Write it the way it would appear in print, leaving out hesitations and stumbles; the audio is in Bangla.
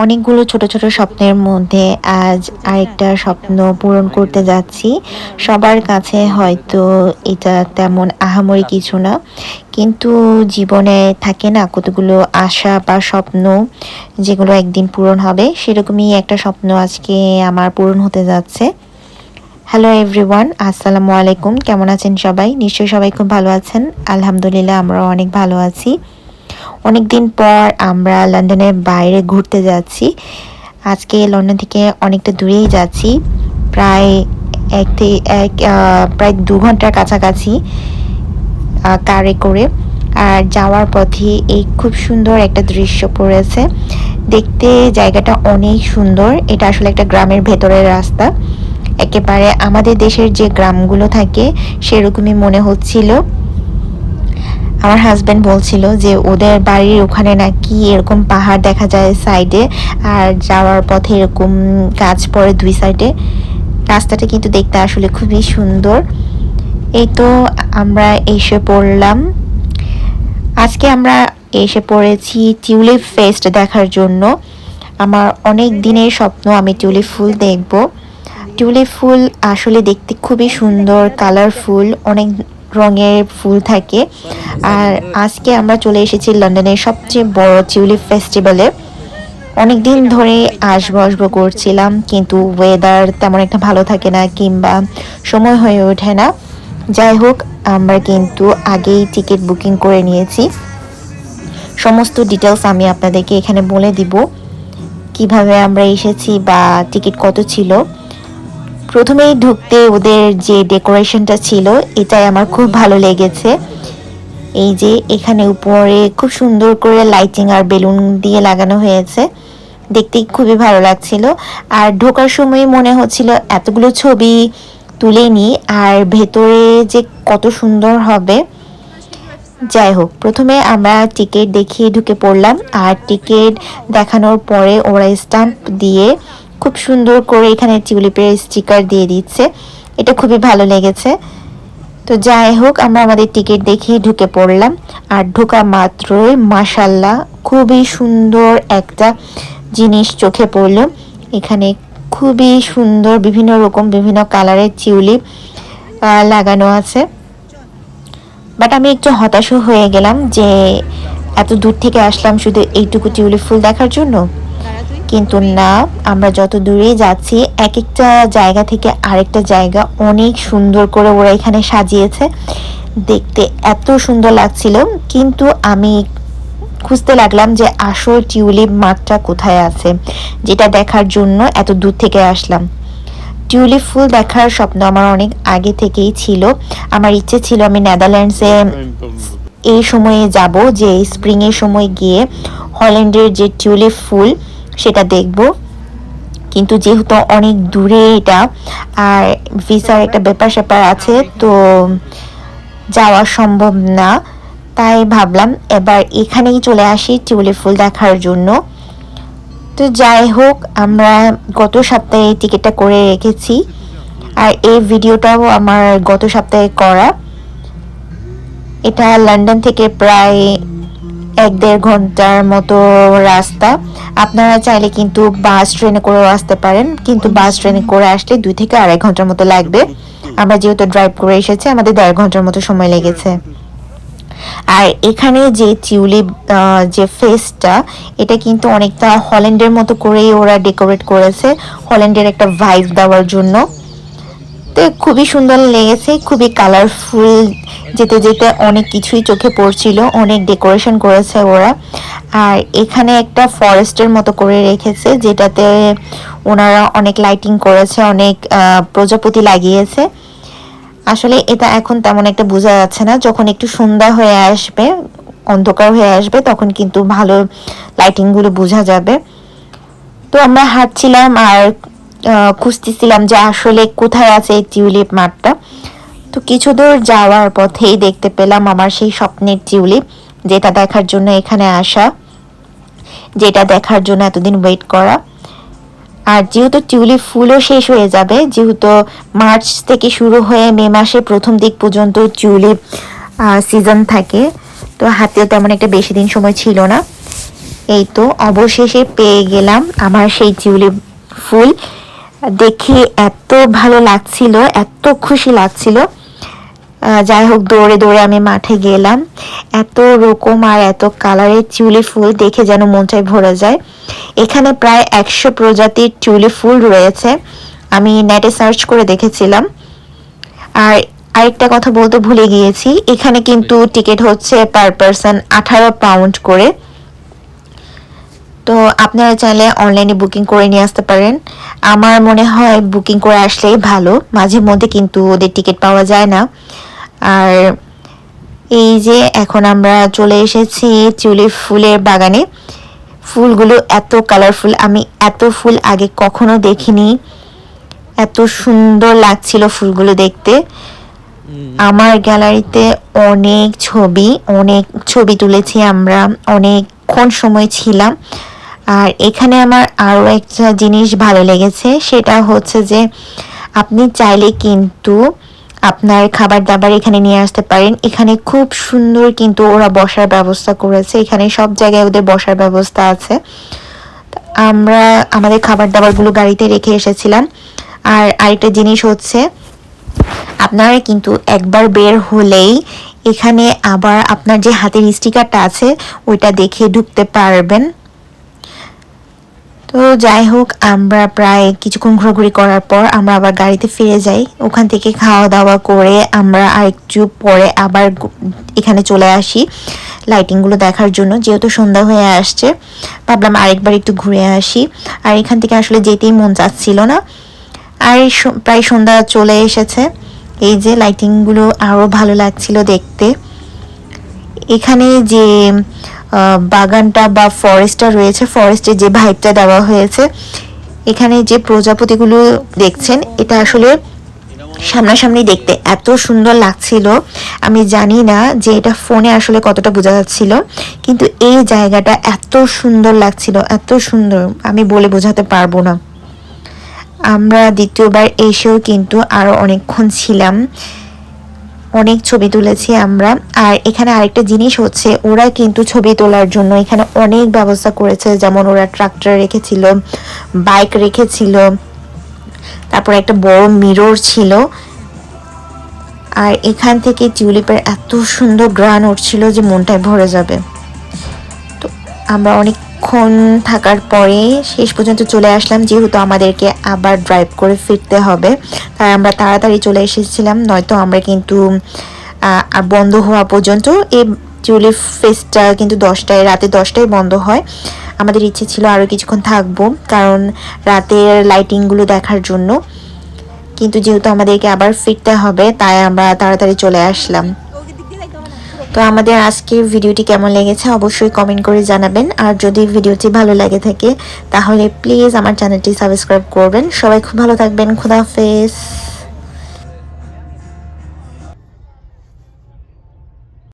অনেকগুলো ছোট ছোট স্বপ্নের মধ্যে আজ আরেকটা স্বপ্ন পূরণ করতে যাচ্ছি। সবার কাছে হয়তো এটা তেমন আহামরি কিছু না, কিন্তু জীবনে থাকে না কতগুলো আশা বা স্বপ্ন যেগুলো একদিন পূরণ হবে, সেরকমই একটা স্বপ্ন আজকে আমার পূরণ হতে যাচ্ছে। হ্যালো এভরিওয়ান, আসসালামু আলাইকুম। কেমন আছেন সবাই? নিশ্চয়ই সবাই খুব ভালো আছেন। আলহামদুলিল্লাহ, আমরাও অনেক ভালো আছি। অনেক দিন পর আমরা লন্ডনের বাইরে ঘুরতে যাচ্ছি। আজকে লন্ডন থেকে অনেকটা দূরেই যাচ্ছি, প্রায় প্রায় 2 ঘন্টার কাছাকাছি কারে করে। আর যাওয়ার পথে এই খুব সুন্দর একটা দৃশ্য পড়েছে। দেখতে জায়গাটা অনেক সুন্দর। এটা আসলে একটা গ্রামের ভেতরের রাস্তা, একেবারে আমাদের দেশের যে গ্রামগুলো থাকে সেরকমই মনে হচ্ছিল। আমার হাজব্যান্ড বলছিল যে ওদের বাড়ির ওখানে নাকি এরকম পাহাড় দেখা যায় সাইডে, আর যাওয়ার পথে এরকম গাছ পড়ে 2 সাইডে। রাস্তাটা কিন্তু দেখতে আসলে খুবই সুন্দর। এই তো আমরা এসে পড়লাম। আজকে আমরা এসে পড়েছি টিউলিপ ফেস্ট দেখার জন্য। আমার অনেক দিনের স্বপ্ন আমি টিউলিপ ফুল দেখব। টিউলিপ ফুল আসলে দেখতে খুবই সুন্দর, কালারফুল, অনেক রঙের ফুল থাকে। আর আজকে আমরা চলে এসেছি লন্ডনের সবচেয়ে বড় টিউলিপ ফেস্টিভ্যালে। অনেক দিন ধরে আসবো করছিলাম, কিন্তু ওয়েদার তেমন একটা ভালো থাকে না কিংবা সময় হয়ে ওঠে না। যাই হোক, আমরা কিন্তু আগেই টিকিট বুকিং করে নিয়েছি। সমস্ত ডিটেলস আমি আপনাদেরকে এখানে বলে দিব, কিভাবে আমরা এসেছি বা টিকিট কত ছিল। প্রথমেই ঢুকতে ওদের যে ডেকোরেশনটা ছিল এটাই আমার খুব ভালো লেগেছে। এই যে এখানে উপরে খুব সুন্দর করে লাইটিং আর বেলুন দিয়ে লাগানো হয়েছে, দেখতে খুবই ভালো লাগছিল। আর ঢোকার সময় মনে হচ্ছিল এতগুলো ছবি তুলে নিই, আর ভেতরে যে কত সুন্দর হবে। যাই হোক, প্রথমে আমরা টিকিট দেখিয়ে ঢুকে পড়লাম, আর টিকিট দেখানোর পরে ওরা স্টাম্প দিয়ে খুব সুন্দর করে এখানে টিউলিপের স্টিকার দিয়ে দিচ্ছে। এটা খুবই ভালো লেগেছে। তো যাই হোক, আমরা আমাদের টিকিট দেখিয়ে ঢুকে পড়লাম। আর ঢোকা মাত্রই মাশাল্লাহ খুবই সুন্দর একটা জিনিস চোখে পড়ল। এখানে খুবই সুন্দর বিভিন্ন রকম বিভিন্ন কালারের টিউলিপ লাগানো আছে। বাট আমি একটু হতাশও হয়ে গেলাম যে এত দূর থেকে আসলাম শুধু এইটুকু টিউলিপ ফুল দেখার জন্য। কিন্তু না, আমরা যত দূরেই যাচ্ছি এক একটা জায়গা থেকে আরেকটা জায়গা অনেক সুন্দর করে ওরা এখানে সাজিয়েছে। দেখতে এত সুন্দর লাগছিল, কিন্তু আমি খুঁজতে লাগলাম যে আসল টিউলিপ মাঠটা কোথায় আছে, যেটা দেখার জন্য এত দূর থেকে আসলাম। টিউলিপ ফুল দেখার স্বপ্ন আমার অনেক আগে থেকেই ছিল। আমার ইচ্ছে ছিল আমি নেদারল্যান্ডসে এই সময়ে যাব, যে স্প্রিং এর সময় গিয়ে হল্যান্ডের যে টিউলিপ ফুল সেটা দেখব। কিন্তু যেহেতু অনেক দূরে এটা, আর ভিসার একটা ব্যাপার স্যাপার আছে, তো যাওয়া সম্ভব না। তাই ভাবলাম এবার এখানেই চলে আসি টিউলিপ ফুল দেখার জন্য। তো যাই হোক, আমরা গত সপ্তাহে টিকিটটা করে রেখেছি, আর এই ভিডিওটাও আমার গত সপ্তাহে করা। এটা লন্ডন থেকে প্রায় 1-1.5 ঘন্টার মতো রাস্তা। আপনারা চাইলে কিন্তু বাস ট্রেনে করেও আসতে পারেন, কিন্তু বাস ট্রেনে করে আসলে 2 থেকে 2.5 ঘন্টার মতো লাগবে। আমরা যেহেতু ড্রাইভ করে এসেছি, আমাদের 1.5 ঘন্টার মতো সময় লেগেছে। আর এখানে যে টিউলিপ যে ফেসটা, এটা কিন্তু অনেকটা হল্যান্ডের মতো করেই ওরা ডেকোরেট করেছে, হল্যান্ডের একটা ভাইব দেওয়ার জন্য। তো খুবই সুন্দর লেগেছে, খুবই কালারফুল। যেতে যেতে অনেক কিছুই চোখে পড়ছিল, অনেক ডেকোরেশন করেছে ওরা। আর এখানে একটা ফরেস্টের মতো করে রেখেছে, যেটাতে ওনারা অনেক লাইটিং করেছে, অনেক প্রজাপতি লাগিয়েছে। আসলে এটা এখন তেমন একটা বোঝা যাচ্ছে না, যখন একটু সন্ধ্যা হয়ে আসবে, অন্ধকার হয়ে আসবে, তখন কিন্তু ভালো লাইটিংগুলো বোঝা যাবে। তো আমরা হাঁটছিলাম আর খুঁজতেছিলাম যে আসলে কোথায় আছে এই টিউলিপ মাঠটা। তো কিছু দূর যাওয়ার পথেই দেখতে পেলাম আমার সেই স্বপ্নের টিউলিপ, যেটা দেখার জন্য এখানে আসা, যেটা দেখার জন্য এতদিন ওয়েট করা। আর যেহেতু টিউলিপ ফুলও শেষ হয়ে যাবে, যেহেতু মার্চ থেকে শুরু হয়ে মে মাসের প্রথম দিক পর্যন্ত টিউলিপ সিজন থাকে, তো হাতেও তেমন একটা বেশি দিন সময় ছিল না। এই তো অবশেষে পেয়ে গেলাম আমার সেই টিউলিপ ফুল। দেখে এত ভালো লাগছিল, এত খুশি লাগছিল। যাই হোক, দৌড়ে দৌড়ে আমি মাঠে গেলাম। এত রকম আর এত কালারের টিউলিপ ফুল দেখে যেন মনটাই ভরে যায়। এখানে প্রায় 100 প্রজাতির টিউলিপ ফুল রয়েছে, আমি নেটে সার্চ করে দেখেছিলাম। আর আরেকটা কথা বলতে ভুলে গিয়েছি, এখানে কিন্তু টিকিট হচ্ছে পার পারসন 18 পাউন্ড করে। তো আপনারা চাইলে অনলাইনে বুকিং করে নিয়ে আসতে পারেন। আমার মনে হয় বুকিং করে আসলেই ভালো, মাঝে মধ্যে কিন্তু ওদের টিকিট পাওয়া যায় না। আর এই যে এখন আমরা চলে এসেছি টিউলিপ ফুলের বাগানে। ফুলগুলো এত কালারফুল, আমি এত ফুল আগে কখনো দেখিনি। এত সুন্দর লাগছিল ফুলগুলো দেখতে। আমার গ্যালারিতে অনেক ছবি তুলেছি আমরা, অনেকক্ষণ সময় ছিলাম। আর এখানে আমার আরও একটা জিনিস ভালো লেগেছে, সেটা হচ্ছে যে আপনি চাইলে কিন্তু আপনার খাবার দাবার এখানে নিয়ে আসতে পারেন। এখানে খুব সুন্দর কিন্তু ওরা বসার ব্যবস্থা করেছে, এখানে সব জায়গায় ওদের বসার ব্যবস্থা আছে। আমরা আমাদের খাবার দাবারগুলো গাড়িতে রেখে এসেছিলাম। আর আরেকটা জিনিস হচ্ছে, আপনারা কিন্তু একবার বের হলেই এখানে আবার আপনার যে হাতের স্টিকারটা আছে ওইটা দেখে ঢুকতে পারবেন। তো যাই হোক, আমরা প্রায় কিছুক্ষণ ঘোরাঘুরি করার পর আমরা আবার গাড়িতে ফিরে যাই। ওখান থেকে খাওয়া দাওয়া করে আমরা আরেকটু পরে আবার এখানে চলে আসি লাইটিংগুলো দেখার জন্য। যেহেতু সন্ধ্যা হয়ে আসছে, ভাবলাম আরেকবার একটু ঘুরে আসি। আর এখান থেকে আসলে যেতেই মন চাচ্ছিল না। আর প্রায় সন্ধ্যা চলে এসেছে। এই যে লাইটিংগুলো আরও ভালো লাগছিল দেখতে। এখানে যে বাগানটা বা ফরেস্টটা রয়েছে, ফরেস্টে যে ভাইবটা দেওয়া হয়েছে, এখানে যে প্রজাপতিগুলো দেখছেন, এটা আসলে সামনাসামনি দেখতে এত সুন্দর লাগছিল। আমি জানি না যে এটা ফোনে আসলে কতটা বোঝা যাচ্ছিল, কিন্তু এই জায়গাটা এত সুন্দর লাগছিল, এত সুন্দর, আমি বলে বোঝাতে পারবো না। আমরা দ্বিতীয়বার এসেও কিন্তু আরো অনেকক্ষণ ছিলাম, অনেক ছবি তুলেছি আমরা। আর এখানে আরেকটা জিনিস হচ্ছে, ওরা কিন্তু ছবি তোলার জন্য এখানে অনেক ব্যবস্থা করেছে। যেমন ওরা ট্রাক্টর রেখেছিল, বাইক রেখেছিল, তারপর একটা বড় মিরর ছিল। আর এখান থেকে টিউলিপের এত সুন্দর গ্রান উঠছিল যে মনটাই ভরে যাবে। তো আমরা অনেকক্ষণ থাকার পরে শেষ পর্যন্ত চলে আসলাম, যেহেতু আমাদেরকে আবার ড্রাইভ করে ফিরতে হবে, তাই আমরা তাড়াতাড়ি চলে এসেছিলাম। নয়তো আমরা কিন্তু বন্ধ হওয়া পর্যন্ত, এই টিউলিপ ফেস্টটা কিন্তু রাতে 10টায় বন্ধ হয়। আমাদের ইচ্ছে ছিল আরও কিছুক্ষণ থাকবো, কারণ রাতের লাইটিংগুলো দেখার জন্য। কিন্তু যেহেতু আমাদেরকে আবার ফিরতে হবে, তাই আমরা তাড়াতাড়ি চলে আসলাম। তো আমাদের আজকের ভিডিওটি কেমন লেগেছে অবশ্যই কমেন্ট করে জানাবেন। আর যদি ভিডিওটি ভালো লাগে থাকে তাহলে প্লিজ আমার চ্যানেলটি সাবস্ক্রাইব করবেন। সবাই খুব ভালো থাকবেন। খোদা হাফেজ।